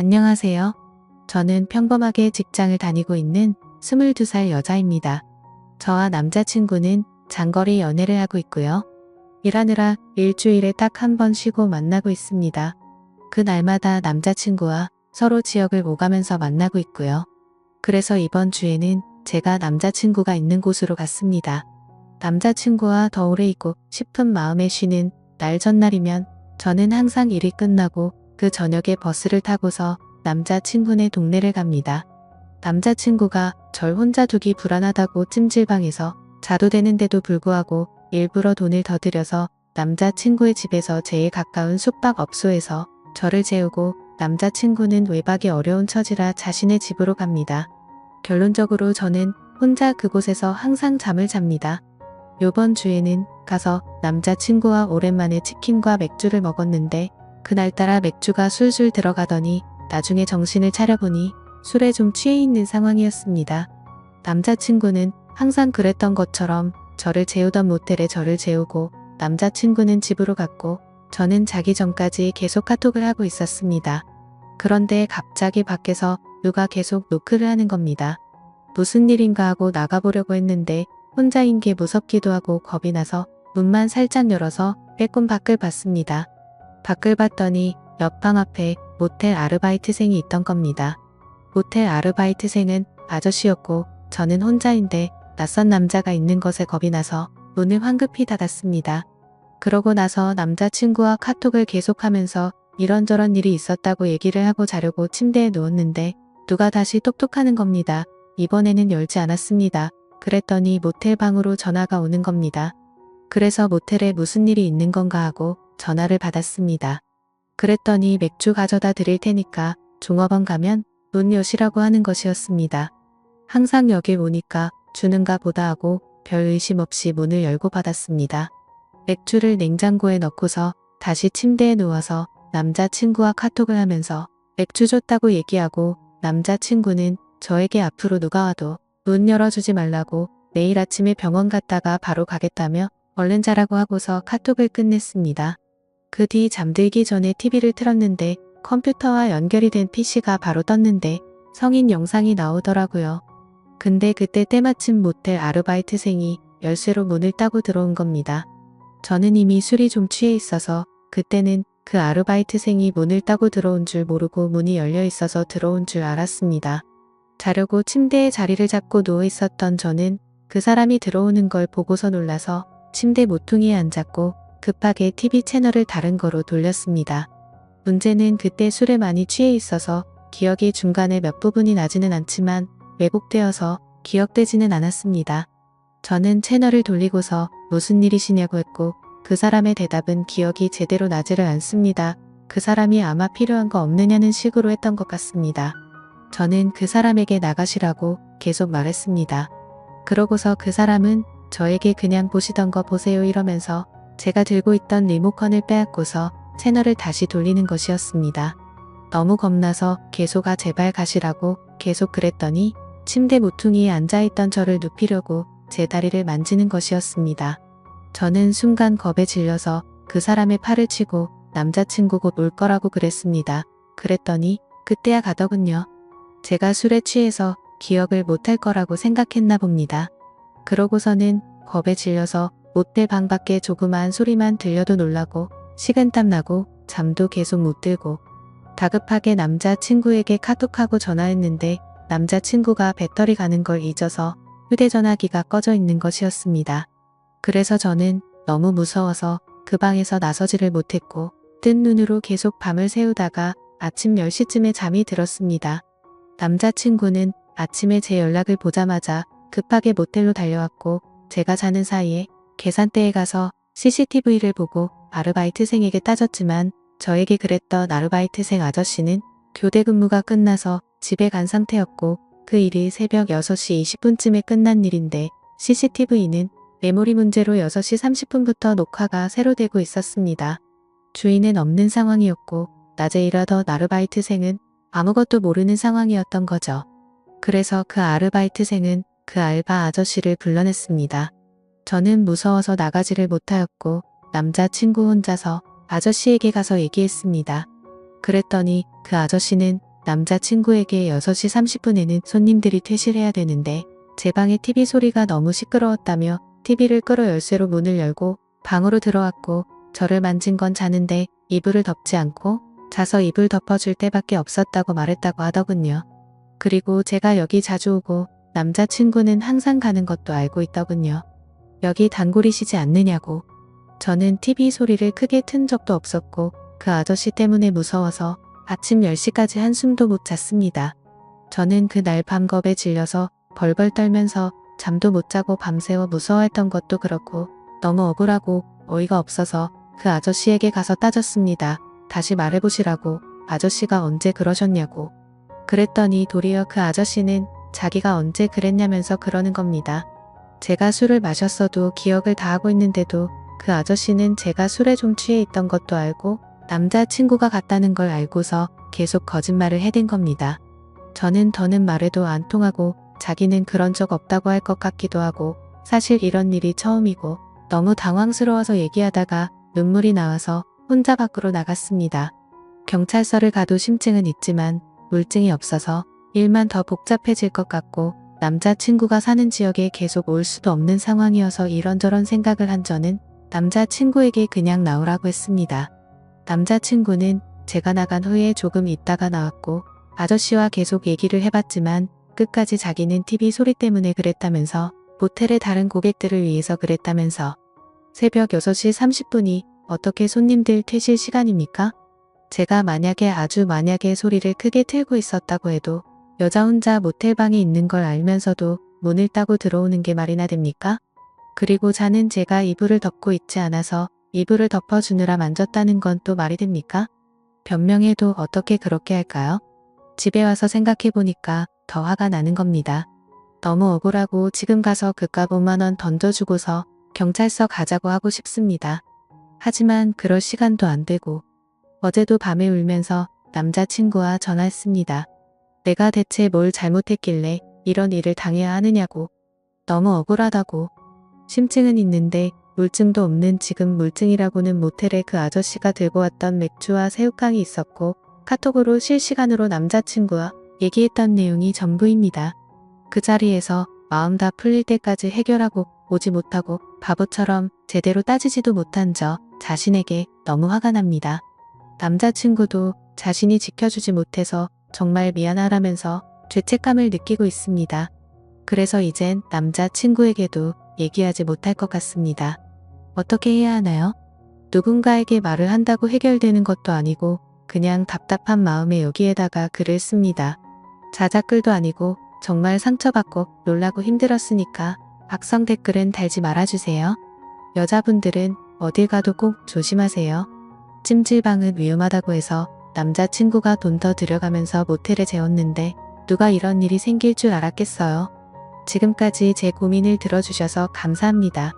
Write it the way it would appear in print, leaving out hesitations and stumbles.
안녕하세요. 저는 평범하게 직장을 다니고 있는 22살 여자입니다. 저와 남자친구는 장거리 연애를 하고 있고요. 일하느라 일주일에 딱 한 번 쉬고 만나고 있습니다. 그 날마다 남자친구와 서로 지역을 오가면서 만나고 있고요. 그래서 이번 주에는 제가 남자친구가 있는 곳으로 갔습니다. 남자친구와 더 오래 있고 싶은 마음에 쉬는 날 전날이면 저는 항상 일이 끝나고 그 저녁에 버스를 타고서 남자친구네 동네를 갑니다. 남자친구가 절 혼자 두기 불안하다고 찜질방에서 자도 되는데도 불구하고 일부러 돈을 더 들여서 남자친구의 집에서 제일 가까운 숙박업소에서 저를 재우고 남자친구는 외박이 어려운 처지라 자신의 집으로 갑니다. 결론적으로 저는 혼자 그곳에서 항상 잠을 잡니다. 요번 주에는 가서 남자친구와 오랜만에 치킨과 맥주를 먹었는데 그날따라 맥주가 술술 들어가더니 나중에 정신을 차려보니 술에 좀 취해 있는 상황이었습니다. 남자친구는 항상 그랬던 것처럼 저를 재우던 모텔에 저를 재우고 남자친구는 집으로 갔고 저는 자기 전까지 계속 카톡을 하고 있었습니다. 그런데 갑자기 밖에서 누가 계속 노크를 하는 겁니다. 무슨 일인가 하고 나가보려고 했는데 혼자인 게 무섭기도 하고 겁이 나서 문만 살짝 열어서 빼꼼 밖을 봤습니다. 밖을 봤더니 옆방 앞에 모텔 아르바이트생이 있던 겁니다. 모텔 아르바이트생은 아저씨였고 저는 혼자인데 낯선 남자가 있는 것에 겁이 나서 문을 황급히 닫았습니다. 그러고 나서 남자친구와 카톡을 계속하면서 이런저런 일이 있었다고 얘기를 하고 자려고 침대에 누웠는데 누가 다시 똑똑하는 겁니다. 이번에는 열지 않았습니다. 그랬더니 모텔 방으로 전화가 오는 겁니다. 그래서 모텔에 무슨 일이 있는 건가 하고 전화를 받았습니다. 그랬더니 맥주 가져다 드릴 테니까 종업원 가면 문 여시라고 하는 것이었습니다. 항상 여길 오니까 주는가 보다 하고 별 의심 없이 문을 열고 받았습니다. 맥주를 냉장고에 넣고서 다시 침대에 누워서 남자친구와 카톡을 하면서 맥주 줬다고 얘기하고 남자친구는 저에게 앞으로 누가 와도 문 열어주지 말라고 내일 아침에 병원 갔다가 바로 가겠다며 얼른 자라고 하고서 카톡을 끝냈습니다. 그 뒤 잠들기 전에 TV를 틀었는데 컴퓨터와 연결이 된 PC가 바로 떴는데 성인 영상이 나오더라고요. 근데 그때 때마침 모텔 아르바이트생이 열쇠로 문을 따고 들어온 겁니다. 저는 이미 술이 좀 취해 있어서 그때는 그 아르바이트생이 문을 따고 들어온 줄 모르고 문이 열려 있어서 들어온 줄 알았습니다. 자려고 침대에 자리를 잡고 누워 있었던 저는 그 사람이 들어오는 걸 보고서 놀라서 침대 모퉁이에 앉았고 급하게 TV 채널을 다른 거로 돌렸습니다. 문제는 그때 술에 많이 취해 있어서 기억이 중간에 몇 부분이 나지는 않지만 왜곡되어서 기억되지는 않았습니다. 저는 채널을 돌리고서 무슨 일이시냐고 했고 그 사람의 대답은 기억이 제대로 나지를 않습니다. 그 사람이 아마 필요한 거 없느냐는 식으로 했던 것 같습니다. 저는 그 사람에게 나가시라고 계속 말했습니다. 그러고서 그 사람은 저에게 그냥 보시던 거 보세요 이러면서 제가 들고 있던 리모컨을 빼앗고서 채널을 다시 돌리는 것이었습니다. 너무 겁나서 계속 제발 가시라고 계속 그랬더니 침대 모퉁이에 앉아있던 저를 눕히려고 제 다리를 만지는 것이었습니다. 저는 순간 겁에 질려서 그 사람의 팔을 치고 남자친구 곧 올 거라고 그랬습니다. 그랬더니 그때야 가더군요. 제가 술에 취해서 기억을 못할 거라고 생각했나 봅니다. 그러고서는 겁에 질려서 모텔 방 밖에 조그마한 소리만 들려도 놀라고 식은땀 나고 잠도 계속 못 들고 다급하게 남자친구에게 카톡하고 전화했는데 남자친구가 배터리 가는 걸 잊어서 휴대전화기가 꺼져 있는 것이었습니다. 그래서 저는 너무 무서워서 그 방에서 나서지를 못했고 뜬 눈으로 계속 밤을 새우다가 아침 10시쯤에 잠이 들었습니다. 남자친구는 아침에 제 연락을 보자마자 급하게 모텔로 달려왔고 제가 자는 사이에 계산대에 가서 CCTV를 보고 아르바이트생에게 따졌지만 저에게 그랬던 아르바이트생 아저씨는 교대 근무가 끝나서 집에 간 상태였고 그 일이 새벽 6시 20분쯤에 끝난 일인데 CCTV는 메모리 문제로 6시 30분부터 녹화가 새로 되고 있었습니다. 주인은 없는 상황이었고 낮에 일하던 아르바이트생은 아무것도 모르는 상황이었던 거죠. 그래서 그 아르바이트생은 그 알바 아저씨를 불러냈습니다. 저는 무서워서 나가지를 못하였고 남자친구 혼자서 아저씨에게 가서 얘기했습니다. 그랬더니 그 아저씨는 남자친구에게 6시 30분에는 손님들이 퇴실해야 되는데 제 방의 TV 소리가 너무 시끄러웠다며 TV를 끌어 열쇠로 문을 열고 방으로 들어왔고 저를 만진 건 자는데 이불을 덮지 않고 자서 이불 덮어줄 때밖에 없었다고 말했다고 하더군요. 그리고 제가 여기 자주 오고 남자친구는 항상 가는 것도 알고 있더군요. 여기 단골이시지 않느냐고. 저는 TV 소리를 크게 튼 적도 없었고 그 아저씨 때문에 무서워서 아침 10시까지 한숨도 못 잤습니다. 저는 그날 밤 겁에 질려서 벌벌 떨면서 잠도 못 자고 밤새워 무서워했던 것도 그렇고 너무 억울하고 어이가 없어서 그 아저씨에게 가서 따졌습니다. 다시 말해보시라고. 아저씨가 언제 그러셨냐고. 그랬더니 도리어 그 아저씨는 자기가 언제 그랬냐면서 그러는 겁니다. 제가 술을 마셨어도 기억을 다 하고 있는데도 그 아저씨는 제가 술에 좀 취해 있던 것도 알고 남자친구가 갔다는 걸 알고서 계속 거짓말을 해댄 겁니다. 저는 더는 말해도 안 통하고 자기는 그런 적 없다고 할 것 같기도 하고 사실 이런 일이 처음이고 너무 당황스러워서 얘기하다가 눈물이 나와서 혼자 밖으로 나갔습니다. 경찰서를 가도 심증은 있지만 물증이 없어서 일만 더 복잡해질 것 같고 남자친구가 사는 지역에 계속 올 수도 없는 상황이어서 이런저런 생각을 한 저는 남자친구에게 그냥 나오라고 했습니다. 남자친구는 제가 나간 후에 조금 있다가 나왔고 아저씨와 계속 얘기를 해봤지만 끝까지 자기는 TV 소리 때문에 그랬다면서 모텔의 다른 고객들을 위해서 그랬다면서 새벽 6시 30분이 어떻게 손님들 퇴실 시간입니까? 제가 만약에 아주 만약에 소리를 크게 틀고 있었다고 해도 여자 혼자 모텔방에 있는 걸 알면서도 문을 따고 들어오는 게 말이나 됩니까? 그리고 자는 제가 이불을 덮고 있지 않아서 이불을 덮어주느라 만졌다는 건 또 말이 됩니까? 변명해도 어떻게 그렇게 할까요? 집에 와서 생각해보니까 더 화가 나는 겁니다. 너무 억울하고 지금 가서 그깟 5만 원 던져주고서 경찰서 가자고 하고 싶습니다. 하지만 그럴 시간도 안 되고 어제도 밤에 울면서 남자친구와 전화했습니다. 내가 대체 뭘 잘못했길래 이런 일을 당해야 하느냐고. 너무 억울하다고. 심증은 있는데 물증도 없는 지금 물증이라고는 모텔에 그 아저씨가 들고 왔던 맥주와 새우깡이 있었고 카톡으로 실시간으로 남자친구와 얘기했던 내용이 전부입니다. 그 자리에서 마음 다 풀릴 때까지 해결하고 오지 못하고 바보처럼 제대로 따지지도 못한 저 자신에게 너무 화가 납니다. 남자친구도 자신이 지켜주지 못해서 정말 미안하다면서 죄책감을 느끼고 있습니다. 그래서 이젠 남자친구에게도 얘기하지 못할 것 같습니다. 어떻게 해야 하나요? 누군가에게 말을 한다고 해결되는 것도 아니고 그냥 답답한 마음에 여기에다가 글을 씁니다. 자작글도 아니고 정말 상처받고 놀라고 힘들었으니까 악성 댓글은 달지 말아주세요. 여자분들은 어딜 가도 꼭 조심하세요. 찜질방은 위험하다고 해서 남자친구가 돈 더 들여가면서 모텔에 재웠는데 누가 이런 일이 생길 줄 알았겠어요. 지금까지 제 고민을 들어주셔서 감사합니다.